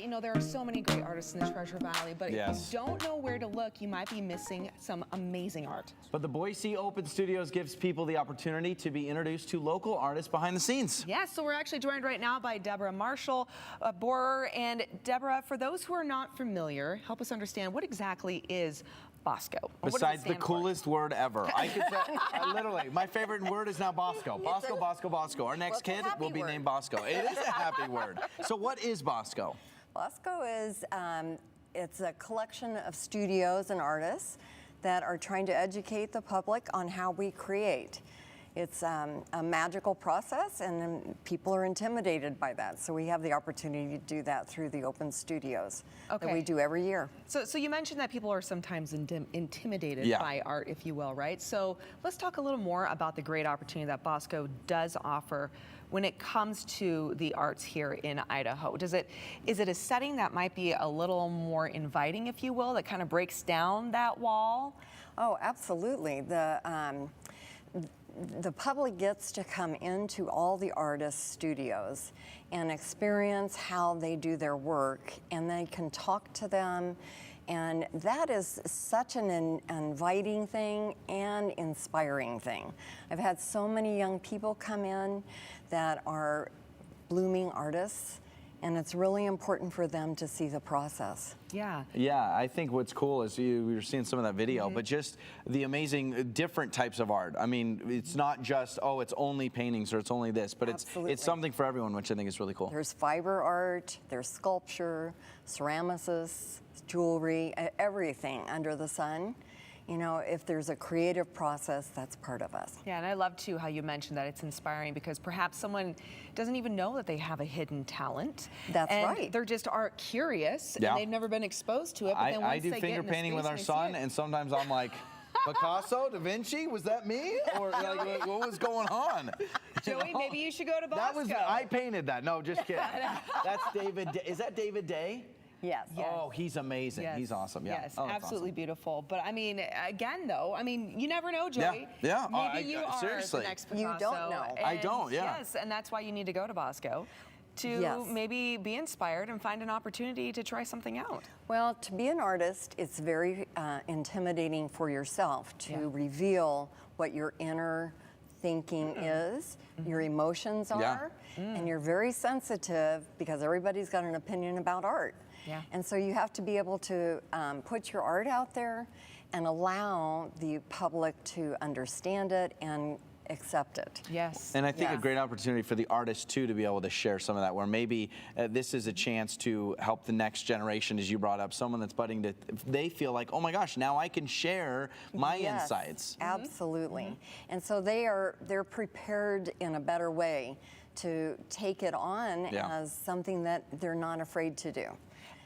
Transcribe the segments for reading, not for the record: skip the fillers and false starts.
you know, there are so many great artists in the Treasure Valley, but if you don't know where to look, you might be missing some amazing art. But the Boise Open Studios gives people the opportunity to be introduced to local artists behind the scenes. Yes, so we're actually joined right now by Deborah Marshall Borer. And Deborah, for those who are not familiar, help us understand, what exactly is BOSCO? Besides the coolest word ever. I could say, literally, my favorite word is now BOSCO. BOSCO, BOSCO, BOSCO. Our next kid will be named BOSCO. It is a happy word. So what is BOSCO? BOSCO is, it's a collection of studios and artists that are trying to educate the public on how we create. It's a magical process, and people are intimidated by that. So we have the opportunity to do that through the open studios that we do every year. So you mentioned that people are sometimes intimidated by art, if you will, right? So let's talk a little more about the great opportunity that BOSCO does offer when it comes to the arts here in Idaho. Is it a setting that might be a little more inviting, if you will, that kind of breaks down that wall? Oh, absolutely. The public gets to come into all the artists' studios and experience how they do their work, and they can talk to them, and that is such an inviting thing and inspiring thing. I've had so many young people come in that are blooming artists, and it's really important for them to see the process. Yeah. Yeah, I think what's cool is we were seeing some of that video, but just the amazing different types of art. I mean, it's not just, oh, it's only paintings or it's only this, but it's something for everyone, which I think is really cool. There's fiber art, there's sculpture, ceramicists, jewelry, everything under the sun. You know, if there's a creative process, that's part of us. Yeah, and I love, too, how you mentioned that it's inspiring, because perhaps someone doesn't even know that they have a hidden talent. That's right. They're just art curious, and they've never been exposed to it. But then once I do finger painting with our son, and sometimes I'm like, Picasso, Da Vinci, was that me? Or like, what was going on? Joey, maybe you should go to BOSCO. I painted that. No, just kidding. That's David. Is that David Day? Yes. Oh, he's amazing. Yes. He's awesome. Yeah. Yes, oh, absolutely awesome. Beautiful. But I mean, again, though, I mean, you never know, Joey. Yeah. Maybe you are seriously. the next Picasso. You don't know. I don't. Yeah. Yes, and that's why you need to go to BOSCO to maybe be inspired and find an opportunity to try something out. Well, to be an artist, it's very intimidating for yourself to reveal what your inner thinking is, your emotions are, and you're very sensitive because everybody's got an opinion about art. Yeah. And so you have to be able to put your art out there and allow the public to understand it and accept it. Yes. And I think a great opportunity for the artists, too, to be able to share some of that, where maybe this is a chance to help the next generation, as you brought up, someone that's budding to, they feel like, oh my gosh, now I can share my insights. Absolutely. And so they're prepared in a better way to take it on as something that they're not afraid to do.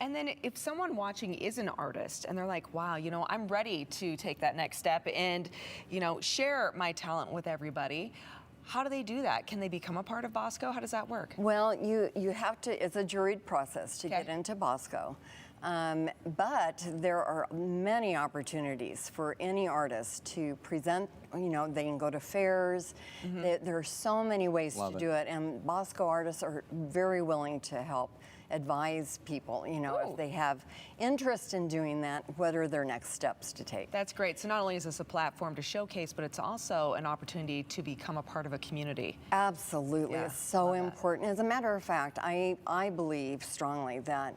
And then if someone watching is an artist and they're like, wow, you know, I'm ready to take that next step and, you know, share my talent with everybody, how do they do that? Can they become a part of BOSCO? How does that work? Well, you have to, it's a juried process to get into BOSCO. But there are many opportunities for any artist to present. You know, they can go to fairs. There are so many ways to do it, and BOSCO artists are very willing to help advise people, you know, if they have interest in doing that, what are their next steps to take. That's great. So not only is this a platform to showcase, but it's also an opportunity to become a part of a community. Absolutely. It's so important. As a matter of fact, I believe strongly that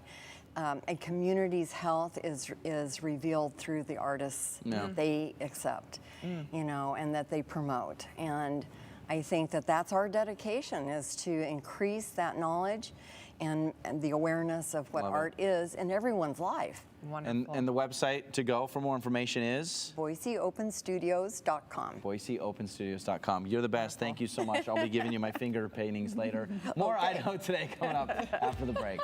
a community's health is revealed through the artists that they accept, you know, and that they promote. And I think that that's our dedication, is to increase that knowledge and the awareness of what art is in everyone's life. Wonderful. And the website to go for more information is? BoiseOpenStudios.com. BoiseOpenStudios.com. You're the best. Thank you so much. I'll be giving you my finger paintings later. More Idaho Today coming up after the break.